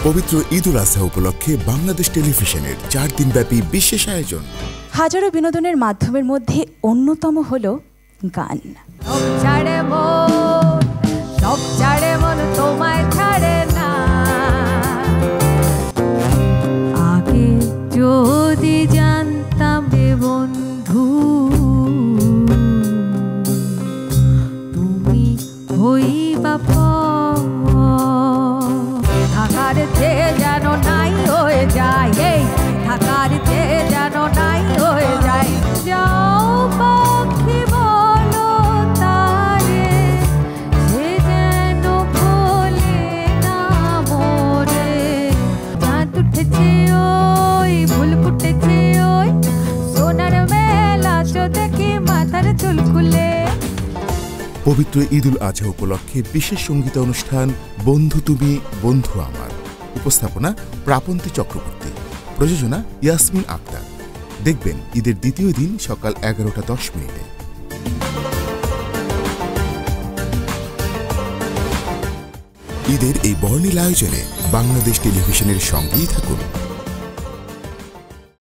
পবিত্র ঈদ উল আজহা উপলক্ষে বাংলাদেশ টেলিভিশনের 4 দিনব্যাপী বিশেষ আয়োজন। হাজারো বিনোদনের মাধ্যমের মধ্যে অন্যতম হলো গান। আগে যদি জানতাম বন্ধু তুমি হইবা থাকার চেয়ে যেন নাই হয়ে যায়, এই থাকার চেয়ে যেন নাই হয়ে যায়। যাও পাখি বলো তারে সে যেন বলে না মোরে। চাঁদ উঠেছে ওই ফুল ফুটেছে ওই সোনার মেলা চো দেখি মাথার চুল খুলে। পবিত্র ঈদ উল আজহা উপলক্ষে বিশেষ সঙ্গীত অনুষ্ঠান বন্ধু তুমি বন্ধু আমার। উপস্থাপনা প্রাপন্তী চক্রবর্তী, প্রযোজনা ইয়াসমিন আক্তার। দেখবেন ঈদের দ্বিতীয় দিন সকাল 11:10। ঈদের এই বর্ণিল আয়োজনে বাংলাদেশ টেলিভিশনের সঙ্গেই থাকুন।